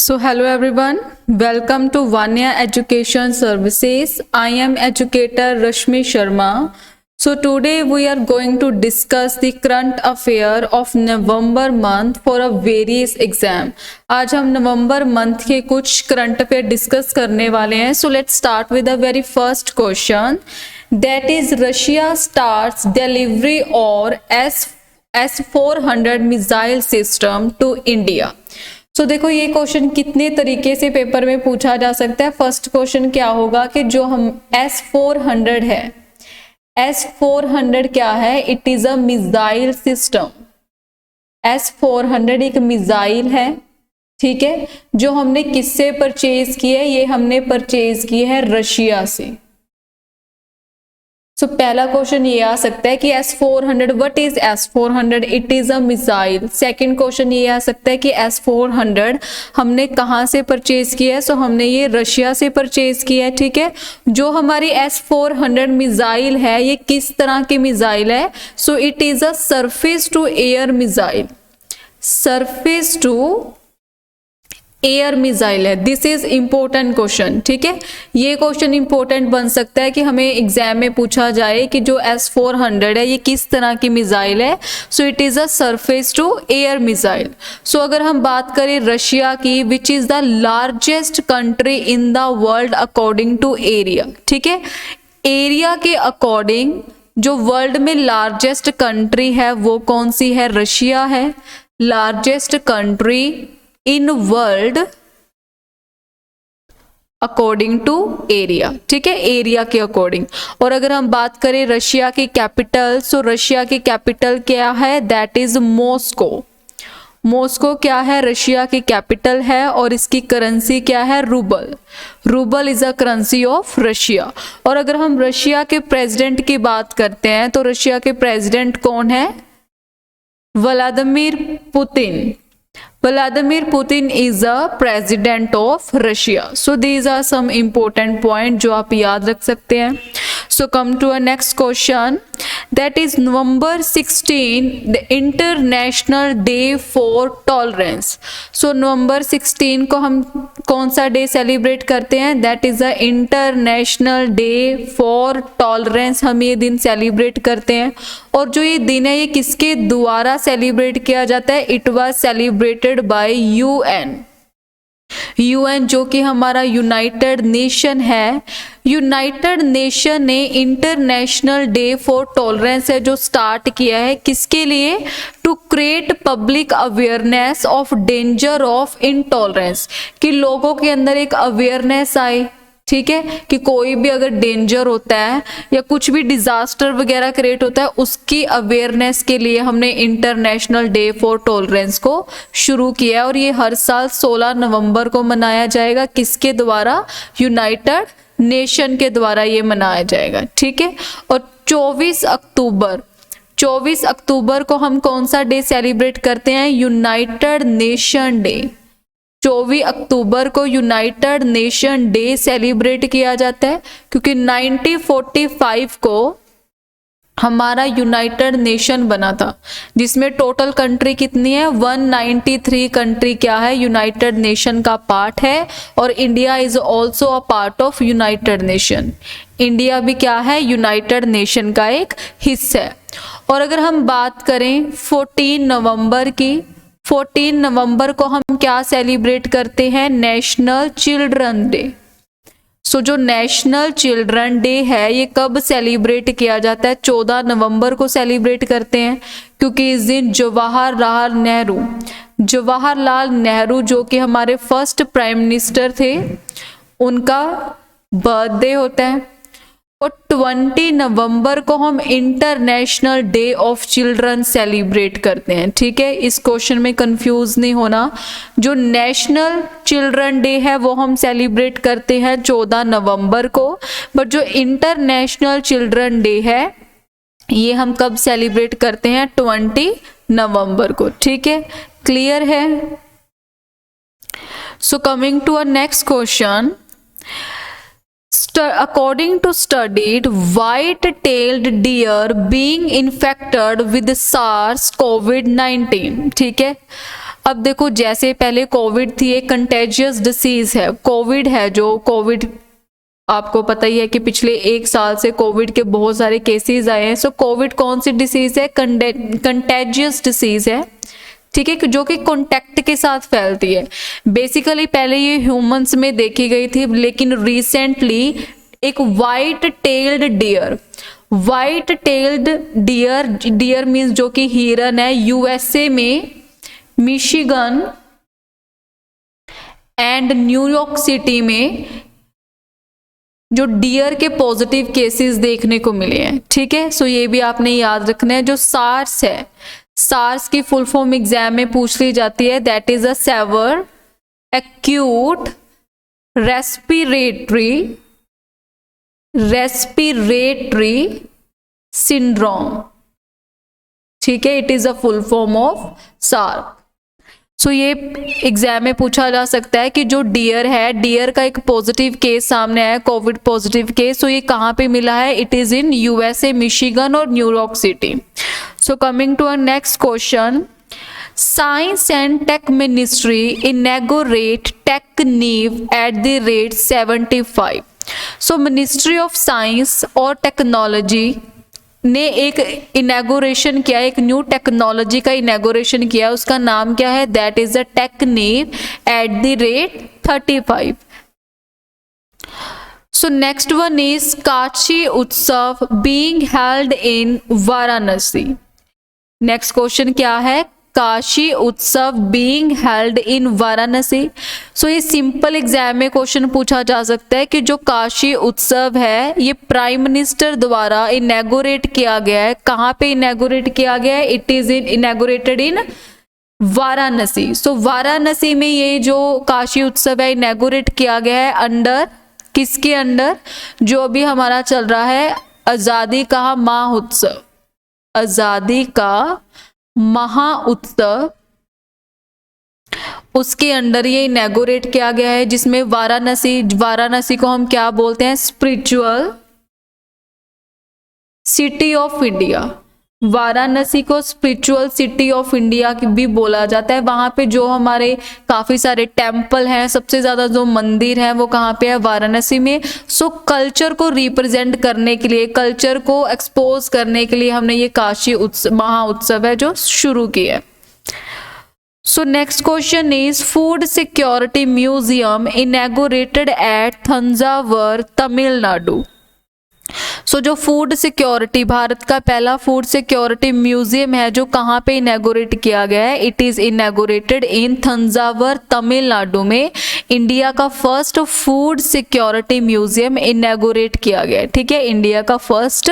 So hello everyone, welcome to Vanya Education Services. I am educator Rashmi Sharma. So today we are going to discuss the current affair of November month for a various exam. आज हम नवंबर month के कुछ current affair discuss करने वाले हैं. So let's start with the very first question. That is Russia starts delivery or S-400 missile system to India. तो देखो ये क्वेश्चन कितने तरीके से पेपर में पूछा जा सकता है. फर्स्ट क्वेश्चन क्या होगा कि जो हम S-400 है, S-400 क्या है? It is a missile system. S-400 एक मिसाइल है, ठीक है, जो हमने किससे परचेज की है? ये हमने परचेज की है रशिया से. सो पहला क्वेश्चन ये आ सकता है कि S-400 what is S-400? It is a missile. Second question ये आ सकता है कि S-400 हमने कहाँ से परचेज किया है? सो हमने ये रशिया से परचेज किया है, ठीक है. जो हमारी S-400 मिसाइल है ये किस तरह की मिसाइल है? So it is a surface to air missile. Surface to air missile है. दिस इज इंपॉर्टेंट क्वेश्चन, ठीक है. ये क्वेश्चन इंपॉर्टेंट बन सकता है कि हमें एग्जाम में पूछा जाए कि जो S-400 है ये किस तरह की मिसाइल है. So it is a surface to air missile. So अगर हम बात करें रशिया की, which is the largest country in the world according to area, ठीक है. एरिया के अकॉर्डिंग जो वर्ल्ड में लार्जेस्ट कंट्री है वो कौन सी है? रशिया है. Largest country in world according to area, ठीक है, एरिया के अकॉर्डिंग. और अगर हम बात करें रशिया की कैपिटल, सो रशिया की कैपिटल क्या है? That is Moscow. मॉस्को क्या है? रशिया की कैपिटल है. और इसकी करेंसी क्या है? Rouble. Rouble is a currency of Russia. और अगर हम रशिया के प्रेसिडेंट की बात करते हैं तो रशिया के प्रेसिडेंट कौन है? Vladimir Putin. Vladimir Putin is a president of Russia. So these are some important point जो आप याद रख सकते हैं. So come to a next question. That is November 16, the International Day for Tolerance. So November 16 को हम कौन सा डे सेलिब्रेट करते हैं? That is the International Day for Tolerance. हम ये दिन सेलिब्रेट करते हैं. और जो ये दिन है ये किसके द्वारा सेलिब्रेट किया जाता है? It was celebrated by UN. UN जो कि हमारा यूनाइटेड नेशन है. यूनाइटेड नेशन ने इंटरनेशनल डे फॉर टॉलरेंस है जो स्टार्ट किया है. किसके लिए? To create public awareness of danger of intolerance, कि लोगों के अंदर एक अवेयरनेस आए, ठीक है, कि कोई भी अगर डेंजर होता है या कुछ भी डिजास्टर वगैरह क्रिएट होता है उसकी अवेयरनेस के लिए हमने इंटरनेशनल डे फॉर टॉलरेंस को शुरू किया है. और ये हर साल 16 नवंबर को मनाया जाएगा. किसके द्वारा? यूनाइटेड नेशन के द्वारा ये मनाया जाएगा, ठीक है. और 24 अक्टूबर को हम कौन सा डे सेलिब्रेट करते हैं? United nation day. 24 अक्टूबर को यूनाइटेड नेशन डे सेलिब्रेट किया जाता है क्योंकि 1945 को हमारा यूनाइटेड नेशन बना था जिसमें टोटल कंट्री कितनी है? 193 कंट्री क्या है? यूनाइटेड नेशन का पार्ट है. और India is also a part of United nation. India भी क्या है? यूनाइटेड नेशन का एक हिस्सा है. और अगर हम बात करें 14 नवंबर की, 14 नवंबर को हम क्या सेलिब्रेट करते हैं? National children day. सो जो नेशनल चिल्ड्रन डे है ये कब सेलिब्रेट किया जाता है? 14 नवंबर को सेलिब्रेट करते हैं क्योंकि इस दिन जवाहरलाल नेहरू जो कि हमारे फर्स्ट प्राइम मिनिस्टर थे उनका बर्थडे होता है. और 20 नवंबर को हम international day of children celebrate करते हैं, ठीक है. इस क्वेश्चन में कंफ्यूज नहीं होना. जो नेशनल चिल्ड्रन डे है वो हम सेलिब्रेट करते हैं 14 नवंबर को. बट जो इंटरनेशनल चिल्ड्रन डे है ये हम कब सेलिब्रेट करते हैं? 20 नवंबर को, ठीक है. क्लियर है? So coming to a next question. According to studied, white-tailed deer being infected with SARS-CoV-19, ठीक है. अब देखो जैसे पहले कोविड थी, एक कंटेजियस डिसीज है, कोविड है, जो कोविड आपको पता ही है कि पिछले 1 साल से कोविड के बहुत सारे केसेस आए हैं। सो कोविड कौन सी डिसीज है? कंटेजियस डिसीज है, ठीक है, जो कि कॉन्टैक्ट के साथ फैलती है। बेसिकली पहले ये ह्यूमंस में देखी गई थी, लेकिन रिसेंटली एक वाइट टेल्ड डियर मीन्स जो कि हिरन है, यूएसए में मिशिगन एंड न्यूयॉर्क सिटी में जो डियर के पॉजिटिव केसेस देखने को मिले हैं, ठीक है। सो ये भी आपने याद रखना है। जो सार्स है, सार्स की फुल फॉर्म एग्जाम में पूछ ली जाती है, that is a severe acute respiratory syndrome, ठीक है, it is a full form of SARS. So ये एग्जाम में पूछा जा सकता है कि जो डियर है, डियर का एक पॉजिटिव केस सामने आया, कोविड पॉजिटिव केस, सो ये कहाँ पे मिला है? It is in USA, Michigan और New York city. So coming to a next question, science and tech ministry inaugurate tech Neev at the rate 75। So ministry of science और technology ने एक इनॉग्रेशन किया, एक न्यू टेक्नोलॉजी का इनॉग्रेशन किया, उसका नाम क्या है? That is the tech Neev at the rate 35। So next one is Kashi Utsav being held in Varanasi. Next question क्या है? Kashi Utsav being held in Varanasi. So ये सिंपल एग्जाम में क्वेश्चन पूछा जा सकता है कि जो काशी उत्सव है ये प्राइम मिनिस्टर द्वारा इनॉग्रेट किया गया है, कहाँ पे इनॉग्रेट किया गया है? It is inaugurated in Varanasi. So Varanasi में ये जो काशी उत्सव है इनॉग्रेट किया गया है अंडर किसके अंडर? जो अभी हमारा चल रहा है आजादी का महोत्सव, आजादी का महाउत्सव, उसके अंडर ये इनॉग्रेट किया गया है, जिसमें वाराणसी को हम क्या बोलते हैं? Spiritual city of India. Varanasi को स्पिरिचुअल सिटी ऑफ इंडिया भी बोला जाता है। वहां पे जो हमारे काफी सारे टेम्पल हैं, सबसे ज्यादा जो मंदिर है वो कहाँ पे है? वाराणसी में। सो कल्चर को रिप्रेजेंट करने के लिए, कल्चर को एक्सपोज करने के लिए हमने ये काशी महाउत्सव है जो शुरू किया है। So next question is food security museum inaugurated at Thanjavur Tamil Nadu. So जो फूड सिक्योरिटी, भारत का पहला फूड सिक्योरिटी म्यूजियम है जो कहाँ पे इनॉग्रेट किया गया है? It is inaugurated in Thanjavur Tamil Nadu में। इंडिया का first food security museum inaugurate किया गया है, ठीक है, इंडिया का first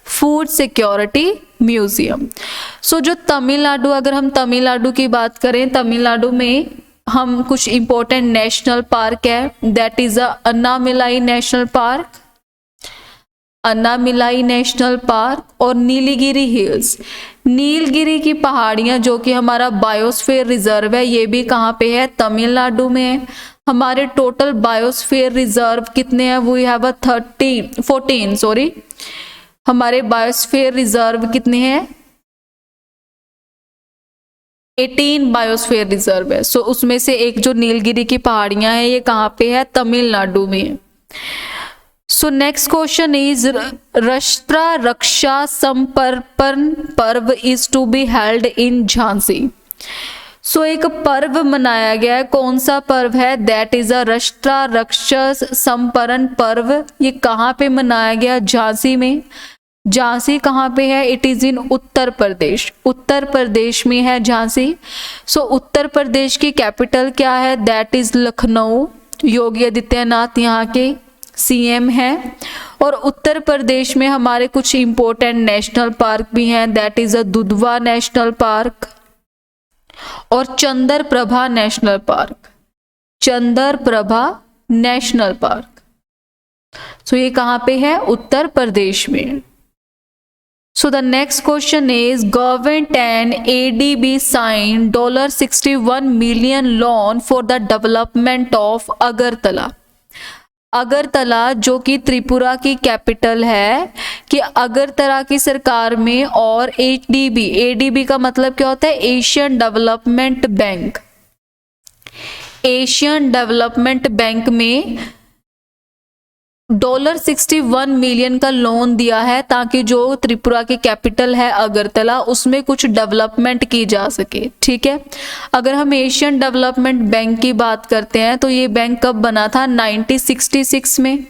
food security museum. So जो तमिलनाडु, अगर हम तमिलनाडु की बात करें, तमिलनाडु में हम कुछ इंपॉर्टेंट नेशनल पार्क है, that is Annamalai national park, Annamalai national park और नीलगिरी हिल्स। नीलगिरी की पहाड़ियां जो कि हमारा बायोस्फीयर रिजर्व है, ये भी कहाँ पे है? तमिलनाडु में है। हमारे टोटल बायोस्फीयर रिजर्व कितने हैं? वी हैव 14 हमारे बायोस्फीयर रिजर्व कितने हैं? 18 बायोस्फीयर रिजर्व है। सो उसमें से एक जो नीलगिरी की पहाड़ियां हैं ये कहाँ पे है? तमिलनाडु में है। सो नेक्स्ट क्वेश्चन इज राष्ट्र Raksha Samarpan Parv is to be held in Jhansi. So एक पर्व मनाया गया है, कौन सा पर्व है? दैट इज अ राष्ट्र रक्षा समर्पण पर्व। ये कहाँ पे मनाया गया? झांसी में। झांसी कहाँ पे है? इट इज इन उत्तर प्रदेश, उत्तर प्रदेश में है झांसी। सो उत्तर प्रदेश की कैपिटल क्या है? That is Lucknow. योगी आदित्यनाथ यहाँ के सीएम है। और उत्तर प्रदेश में हमारे कुछ इंपॉर्टेंट नेशनल पार्क भी हैं, that is a Dudhwa national park और Chandraprabha national park, Chandraprabha national park. So ये कहाँ पे है? उत्तर प्रदेश में। So the next question is government and ADB signed $61 million loan for the development of Agartala. Agartala जो कि त्रिपुरा की कैपिटल है, कि अगरतला की सरकार में और एडीबी, एडीबी का मतलब क्या होता है, Asian development bank, Asian development bank में $61 मिलियन का लोन दिया है ताकि जो त्रिपुरा की कैपिटल है अगरतला उसमें कुछ डेवलपमेंट की जा सके। ठीक है, अगर हम एशियन डेवलपमेंट बैंक की बात करते हैं तो ये बैंक कब बना था, 1966 में।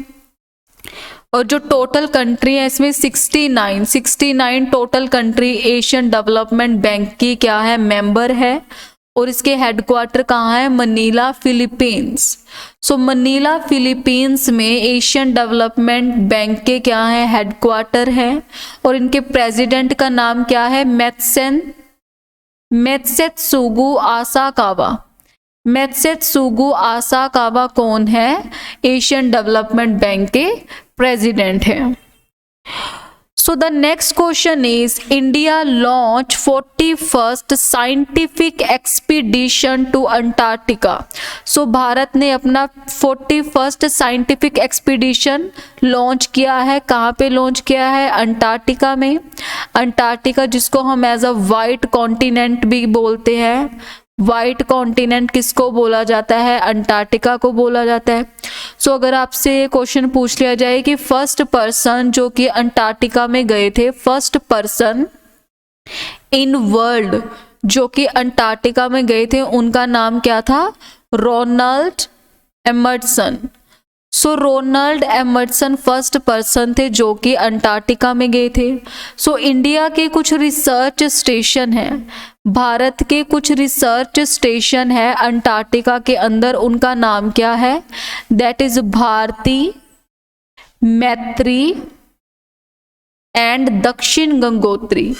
और जो टोटल कंट्री है इसमें 69 total country Asian development bank की क्या है, मेंबर है। और इसके हेडक्वार्टर कहाँ है, मनीला, फिलीपींस। सो मनीला फिलीपींस में एशियन डेवलपमेंट बैंक के क्या है, हेडक्वार्टर है। और इनके प्रेसिडेंट का नाम क्या है, मेत्सेत्सुगु आसाकावा। मेत्सेत्सुगु आसाकावा कौन है, एशियन डेवलपमेंट बैंक के प्रेसिडेंट है। So the next question is India launched 41st scientific expedition to Antarctica. So Bharat ने अपना 41st scientific expedition लॉन्च किया है, कहाँ पे लॉन्च किया है, अंटार्कटिका में। अंटार्कटिका जिसको हम एज अ वाइट कॉन्टिनेंट भी बोलते हैं। वाइट कॉन्टिनेंट किसको बोला जाता है, अंटार्कटिका को बोला जाता है। सो अगर आपसे ये क्वेश्चन पूछ लिया जाए कि फर्स्ट पर्सन जो कि अंटार्कटिका में गए थे, फर्स्ट पर्सन इन वर्ल्ड जो कि अंटार्कटिका में गए थे, उनका नाम क्या था, रोनाल्ड एमर्सन। सो रोनाल्ड एमर्सन फर्स्ट पर्सन थे जो कि अंटार्कटिका में गए थे। सो इंडिया के कुछ रिसर्च स्टेशन हैं, भारत के कुछ रिसर्च स्टेशन है अंटार्कटिका के अंदर, उनका नाम क्या है, दैट इज भारती, मैत्री एंड दक्षिण गंगोत्री।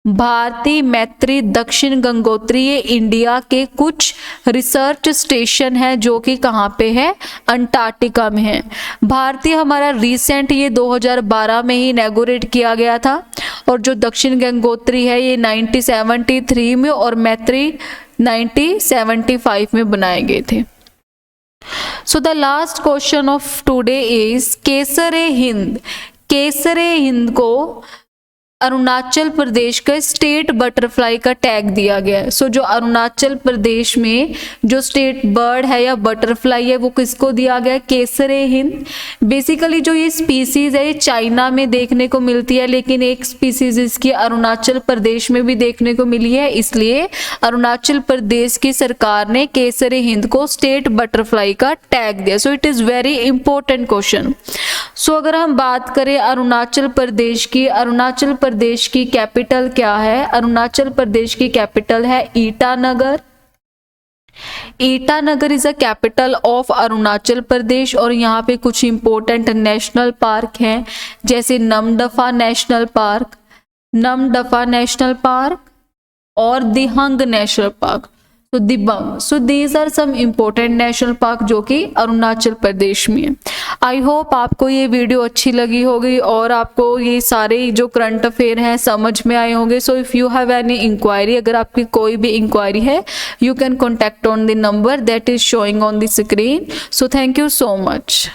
भारती, मैत्री, दक्षिण गंगोत्री ये इंडिया के कुछ रिसर्च स्टेशन है जो कि कहाँ पे है, अंटार्कटिका में है। भारती हमारा रिसेंट ये 2012 में ही इनॉग्रेट किया गया था। और जो दक्षिण गंगोत्री है ये 1973 में और मैत्री 1975 में बनाए गए थे। So the last question of today is Kaiser Hind. Kaiser Hind को अरुणाचल प्रदेश का स्टेट बटरफ्लाई का टैग दिया गया है। सो जो अरुणाचल प्रदेश में जो स्टेट बर्ड है या बटरफ्लाई है वो किसको दिया गया है, केसरे हिंद। बेसिकली जो ये स्पीसीज है ये चाइना में देखने को मिलती है, लेकिन एक स्पीसीज इसकी अरुणाचल प्रदेश में भी देखने को मिली है, इसलिए अरुणाचल प्रदेश की सरकार ने केसरे हिंद को स्टेट बटरफ्लाई का टैग दिया। So it is very important question. So अगर हम बात करें अरुणाचल प्रदेश की, अरुणाचल प्रदेश की कैपिटल क्या है, अरुणाचल प्रदेश की कैपिटल है Itanagar. Itanagar is a capital of Arunachal Pradesh. और यहाँ पे कुछ इंपॉर्टेंट नेशनल पार्क हैं जैसे Namdapha national park, Namdapha national park और दिहंग नेशनल पार्क, तो Dibang. So these are some important national park जो कि अरुणाचल प्रदेश में है। आई होप आपको ये वीडियो अच्छी लगी होगी और आपको ये सारे जो करंट अफेयर हैं समझ में आए होंगे। So if you have any inquiry, अगर आपकी कोई भी इंक्वायरी है, you can contact on the number that is showing on the screen. So thank you so much.